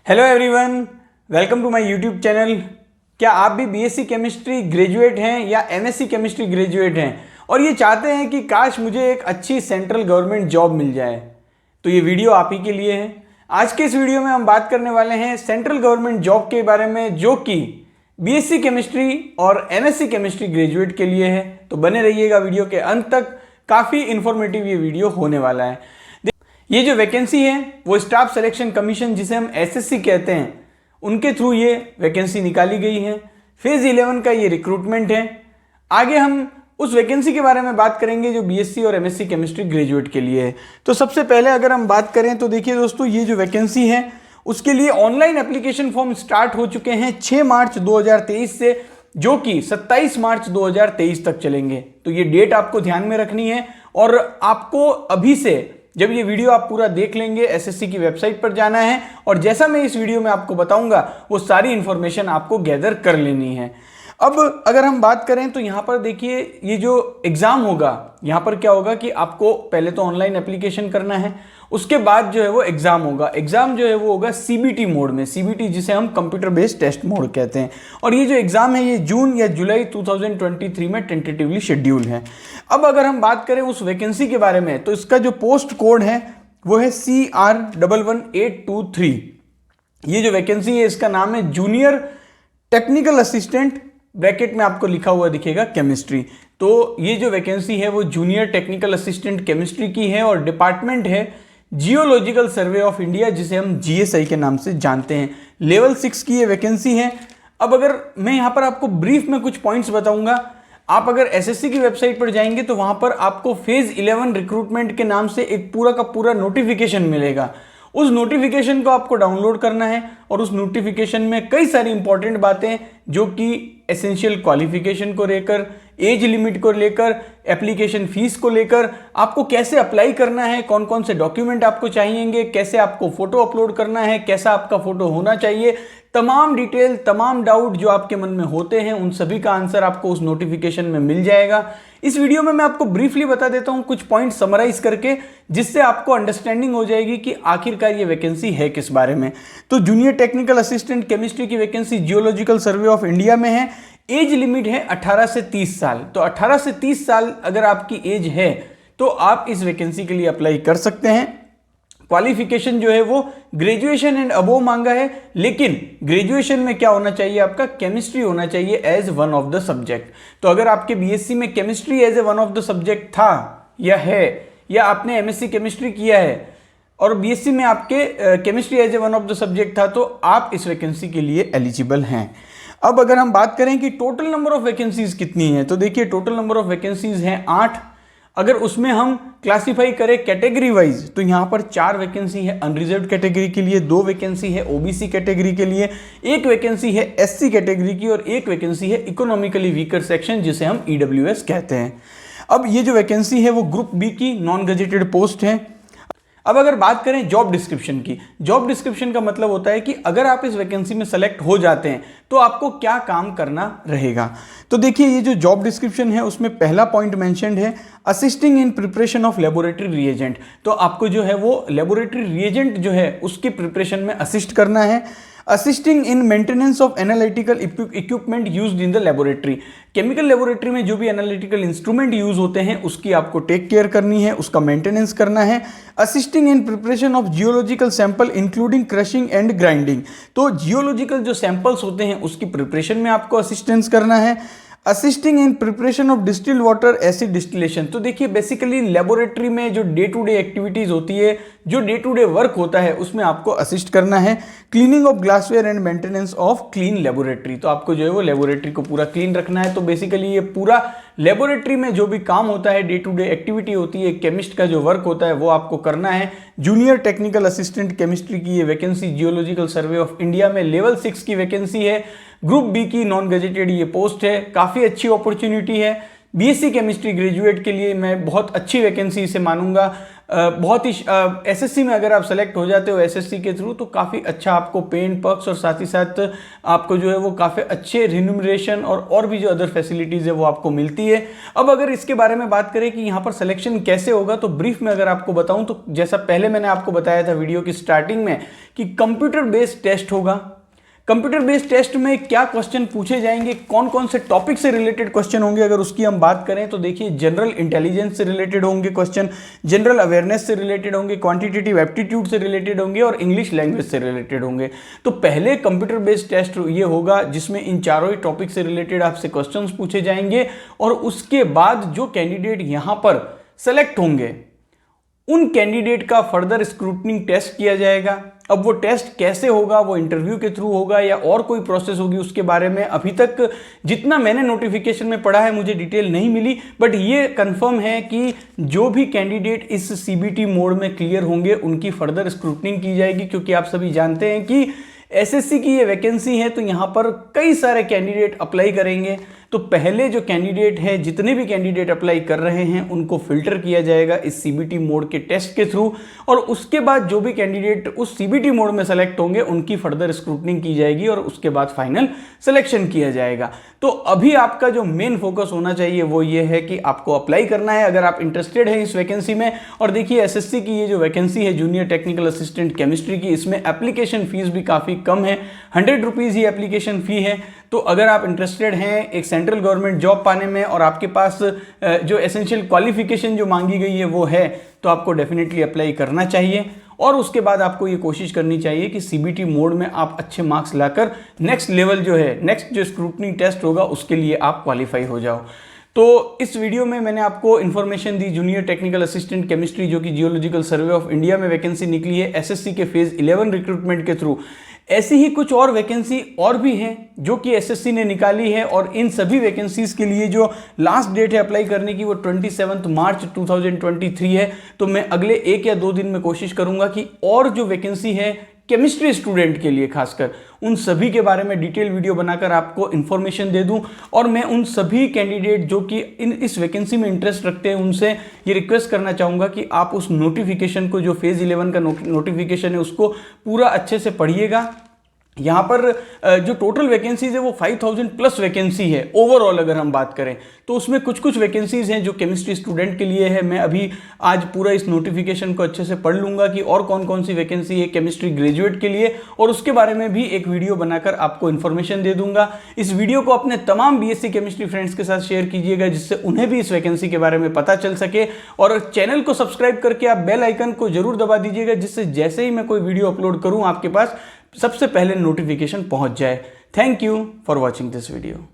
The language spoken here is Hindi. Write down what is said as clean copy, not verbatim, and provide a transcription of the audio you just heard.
Hello everyone, welcome to my YouTube channel. क्या आप भी बीएससी केमिस्ट्री ग्रेजुएट हैं या एमएससी केमिस्ट्री ग्रेजुएट हैं और ये चाहते हैं कि काश मुझे एक अच्छी सेंट्रल गवर्नमेंट जॉब मिल जाए, तो ये वीडियो आप ही के लिए है। आज के इस वीडियो में हम बात करने वाले हैं सेंट्रल गवर्नमेंट जॉब के बारे में, जो कि बीएससी केमिस्ट्री और एमएससी केमिस्ट्री ग्रेजुएट के लिए है। तो बने रहिएगा वीडियो के अंत तक, काफ़ी इंफॉर्मेटिव ये वीडियो होने वाला है। ये जो वैकेंसी है वो स्टाफ सिलेक्शन कमीशन, जिसे हम एसएससी कहते हैं, उनके थ्रू ये वैकेंसी निकाली गई है। फेज 11 का ये रिक्रूटमेंट है। आगे हम उस वैकेंसी के बारे में बात करेंगे जो बीएससी और एमएससी केमिस्ट्री ग्रेजुएट के लिए है। तो सबसे पहले अगर हम बात करें तो देखिए दोस्तों, ये जो वैकेंसी है उसके लिए ऑनलाइन एप्लीकेशन फॉर्म स्टार्ट हो चुके हैं 6 मार्च 2023 से, जो कि 27 मार्च 2023 तक चलेंगे। तो ये डेट आपको ध्यान में रखनी है और आपको अभी से, जब ये वीडियो आप पूरा देख लेंगे, एसएससी की वेबसाइट पर जाना है और जैसा मैं इस वीडियो में आपको बताऊंगा वो सारी इंफॉर्मेशन आपको गैदर कर लेनी है। अब अगर हम बात करें तो यहाँ पर देखिए, ये जो एग्ज़ाम होगा, यहाँ पर क्या होगा कि आपको पहले तो ऑनलाइन एप्लीकेशन करना है, उसके बाद जो है वो एग्ज़ाम होगा। एग्ज़ाम जो है वो होगा सीबीटी मोड में, सीबीटी जिसे हम कंप्यूटर बेस्ड टेस्ट मोड कहते हैं। और ये जो एग्ज़ाम है ये जून या जुलाई 2023 में टेंटेटिवली शेड्यूल है। अब अगर हम बात करें उस वैकेंसी के बारे में, तो इसका जो पोस्ट कोड है वो है CR11823। ये जो वैकेंसी है इसका नाम है जूनियर टेक्निकल असिस्टेंट, ब्रैकेट में आपको लिखा हुआ दिखेगा केमिस्ट्री। तो ये जो वैकेंसी है वो जूनियर टेक्निकल असिस्टेंट केमिस्ट्री की है और डिपार्टमेंट है जियोलॉजिकल सर्वे ऑफ इंडिया, जिसे हम जीएसआई के नाम से जानते हैं। लेवल 6 की ये वैकेंसी है। अब अगर मैं यहाँ पर आपको ब्रीफ में कुछ पॉइंट्स बताऊंगा, आप अगर एसएससी की वेबसाइट पर जाएंगे तो वहां पर आपको फेज 11 रिक्रूटमेंट के नाम से एक पूरा का पूरा नोटिफिकेशन मिलेगा। उस नोटिफिकेशन को आपको डाउनलोड करना है और उस नोटिफिकेशन में कई सारी इंपॉर्टेंट बातें, जो कि एसेंशियल क्वालिफिकेशन को लेकर, एज लिमिट को लेकर, एप्लीकेशन फीस को लेकर, आपको कैसे अप्लाई करना है, कौन कौन से डॉक्यूमेंट आपको चाहिएंगे, कैसे आपको फोटो अपलोड करना है, कैसा आपका फोटो होना चाहिए, तमाम डिटेल, तमाम डाउट जो आपके मन में होते हैं, उन सभी का आंसर आपको उस नोटिफिकेशन में मिल जाएगा। इस वीडियो में मैं आपको ब्रीफली बता देता हूं कुछ पॉइंट समराइज करके, जिससे आपको अंडरस्टैंडिंग हो जाएगी कि आखिरकार ये वैकेंसी है किस बारे में। तो जूनियर टेक्निकल असिस्टेंट केमिस्ट्री की vacancy geological survey of India में है। एज लिमिट है 18 से 30 साल। तो 18 से 30 साल अगर आपकी एज है तो आप इस वैकेंसी के लिए अप्लाई कर सकते हैं। क्वालिफिकेशन जो है वो ग्रेजुएशन एंड अबोव मांगा है, लेकिन ग्रेजुएशन में क्या होना चाहिए, आपका केमिस्ट्री होना चाहिए as one of the subject. तो अगर आपके बीएससी में chemistry as a one of the subject था या है, या आपने एमएससी केमिस्ट्री किया है और बीएससी में आपके chemistry as a one of the subject था, तो आप इस वैकेंसी के लिए एलिजिबल हैं। अब अगर हम बात करें कि टोटल नंबर ऑफ वैकेंसीज कितनी है, तो देखिए टोटल नंबर ऑफ वैकेंसीज हैं 8। अगर उसमें हम क्लासिफाई करें कैटेगरी वाइज, तो यहाँ पर 4 वैकेंसी है अनरिजर्व्ड कैटेगरी के लिए, 2 वैकेंसी है ओबीसी कैटेगरी के लिए, 1 वैकेंसी है एससी कैटेगरी की और 1 वैकेंसी है इकोनॉमिकली वीकर सेक्शन, जिसे हम ईडब्ल्यूएस कहते हैं। अब ये जो वैकेंसी है वो ग्रुप बी की नॉन गजेटेड पोस्ट है। अब अगर बात करें जॉब डिस्क्रिप्शन की, जॉब डिस्क्रिप्शन का मतलब होता है कि अगर आप इस वैकेंसी में सेलेक्ट हो जाते हैं तो आपको क्या काम करना रहेगा। तो देखिए, ये जो जॉब डिस्क्रिप्शन है उसमें पहला पॉइंट मेंशन्ड है assisting in preparation of laboratory reagent. तो आपको जो है वो लेबोरेटरी रिएजेंट जो है उसकी प्रिपरेशन में असिस्ट करना है। Assisting in maintenance of analytical equipment used in the laboratory. Chemical laboratory में जो भी एनालिटिकल इंस्ट्रूमेंट यूज होते हैं उसकी आपको टेक केयर करनी है, उसका मेंटेनेंस करना है। Assisting in preparation of geological sample including crushing and grinding. तो जियोलॉजिकल जो सैंपल्स होते हैं उसकी प्रिपरेशन में आपको असिस्टेंस करना है। Assisting in preparation of distilled water acid distillation. तो देखिए, बेसिकली लेबोरेटरी में जो डे टू डे एक्टिविटीज होती है, जो डे टू डे वर्क होता है, उसमें आपको असिस्ट करना है। Cleaning of glassware and maintenance of clean laboratory. तो आपको जो है वो लेबोरेटरी को पूरा क्लीन रखना है। तो बेसिकली ये पूरा लेबोरेटरी में जो भी काम होता है, डे टू डे एक्टिविटी होती है, केमिस्ट का जो वर्क होता है, वो आपको करना है। जूनियर टेक्निकल असिस्टेंट केमिस्ट्री की ये vacancy geological survey of India में लेवल 6 की वैकेंसी है। ग्रुप बी की नॉन गजेटेड ये पोस्ट है। काफ़ी अच्छी अपॉर्चुनिटी है बीएससी केमिस्ट्री ग्रेजुएट के लिए, मैं बहुत अच्छी वैकेंसी इसे मानूंगा। बहुत ही एसएससी में अगर आप सेलेक्ट हो जाते हो एसएससी के थ्रू तो काफ़ी अच्छा आपको पे इन पर्क्स और साथ ही साथ आपको जो है वो काफ़ी अच्छे रिन्यूमरेशन और भी जो अदर फैसिलिटीज़ है वो आपको मिलती है। अब अगर इसके बारे में बात करें कि यहाँ पर सिलेक्शन कैसे होगा, तो ब्रीफ में अगर आपको बताऊं तो जैसा पहले मैंने आपको बताया था वीडियो की स्टार्टिंग में कि कंप्यूटर बेस्ड टेस्ट होगा। कंप्यूटर बेस्ड टेस्ट में क्या क्वेश्चन पूछे जाएंगे, कौन कौन से टॉपिक से रिलेटेड क्वेश्चन होंगे, अगर उसकी हम बात करें तो देखिए जनरल इंटेलिजेंस से रिलेटेड होंगे क्वेश्चन, जनरल अवेयरनेस से रिलेटेड होंगे, क्वांटिटेटिव एप्टीट्यूड से रिलेटेड होंगे और इंग्लिश लैंग्वेज से रिलेटेड होंगे। तो पहले कंप्यूटर बेस्ड टेस्ट ये होगा जिसमें इन चारों ही टॉपिक से रिलेटेड आपसे क्वेश्चन पूछे जाएंगे और उसके बाद जो कैंडिडेट यहाँ पर सेलेक्ट होंगे उन कैंडिडेट का फर्दर स्क्रूटनी टेस्ट किया जाएगा। अब वो टेस्ट कैसे होगा, वो इंटरव्यू के थ्रू होगा या और कोई प्रोसेस होगी, उसके बारे में अभी तक जितना मैंने नोटिफिकेशन में पढ़ा है मुझे डिटेल नहीं मिली, बट ये कंफर्म है कि जो भी कैंडिडेट इस सीबीटी मोड में क्लियर होंगे उनकी फर्दर स्क्रूटनी की जाएगी, क्योंकि आप सभी जानते हैं कि एसएससी की ये वैकेंसी है तो यहाँ पर कई सारे कैंडिडेट अप्लाई करेंगे। तो पहले जो कैंडिडेट है, जितने भी कैंडिडेट अप्लाई कर रहे हैं उनको फिल्टर किया जाएगा इस सीबीटी मोड के टेस्ट के थ्रू और उसके बाद जो भी कैंडिडेट उस सीबीटी मोड में सेलेक्ट होंगे उनकी फर्दर स्क्रूटनिंग की जाएगी और उसके बाद फाइनल सिलेक्शन किया जाएगा। तो अभी आपका जो मेन फोकस होना चाहिए वो ये है कि आपको अप्लाई करना है अगर आप इंटरेस्टेड हैं इस वैकेंसी में। और देखिए एसएससी की ये जो वैकेंसी है जूनियर टेक्निकल असिस्टेंट केमिस्ट्री की, इसमें एप्लीकेशन फीस भी काफ़ी कम है, 100 रुपीज़ ही एप्लीकेशन फ़ी है। तो अगर आप इंटरेस्टेड हैं एक सेंट्रल गवर्नमेंट जॉब पाने में और आपके पास जो एसेंशियल क्वालिफिकेशन जो मांगी गई है वो है, तो आपको डेफिनेटली अप्लाई करना चाहिए और उसके बाद आपको ये कोशिश करनी चाहिए कि सीबीटी मोड में आप अच्छे मार्क्स लाकर नेक्स्ट लेवल जो है, नेक्स्ट जो स्क्रूटनी टेस्ट होगा उसके लिए आप क्वालिफाई हो जाओ। तो इस वीडियो में मैंने आपको इन्फॉर्मेशन दी जूनियर टेक्निकल असिस्टेंट केमिस्ट्री जो कि जियोलॉजिकल सर्वे ऑफ इंडिया में वैकेंसी निकली है एसएससी के फेज 11 रिक्रूटमेंट के थ्रू। ऐसी ही कुछ और वैकेंसी और भी हैं जो कि एसएससी ने निकाली है और इन सभी वैकेंसीज के लिए जो लास्ट डेट है अप्लाई करने की वो 27 मार्च 2023 है। तो मैं अगले 1 या 2 दिन में कोशिश करूंगा कि और जो वैकेंसी है केमिस्ट्री स्टूडेंट के लिए खासकर उन सभी के बारे में डिटेल वीडियो बनाकर आपको इन्फॉर्मेशन दे दूं और मैं उन सभी कैंडिडेट जो कि इस वैकेंसी में इंटरेस्ट रखते हैं उनसे ये रिक्वेस्ट करना चाहूँगा कि आप उस नोटिफिकेशन को जो फेज़ 11 का नोटिफिकेशन है उसको पूरा अच्छे से पढ़िएगा। यहाँ पर जो टोटल वैकेंसीज है वो 5000 प्लस वैकेंसी है ओवरऑल अगर हम बात करें, तो उसमें कुछ कुछ वैकेंसीज हैं जो केमिस्ट्री स्टूडेंट के लिए है। मैं अभी आज पूरा इस नोटिफिकेशन को अच्छे से पढ़ लूँगा कि और कौन कौन सी वैकेंसी है केमिस्ट्री ग्रेजुएट के लिए और उसके बारे में भी एक वीडियो बनाकर आपको इन्फॉर्मेशन दे दूंगा। इस वीडियो को अपने तमाम बीएससी केमिस्ट्री फ्रेंड्स के साथ शेयर कीजिएगा जिससे उन्हें भी इस वैकेंसी के बारे में पता चल सके और चैनल को सब्सक्राइब करके आप बेल आइकन को जरूर दबा दीजिएगा जिससे जैसे ही मैं कोई वीडियो अपलोड करूँ आपके पास सबसे पहले नोटिफिकेशन पहुंच जाए। Thank you for watching this video.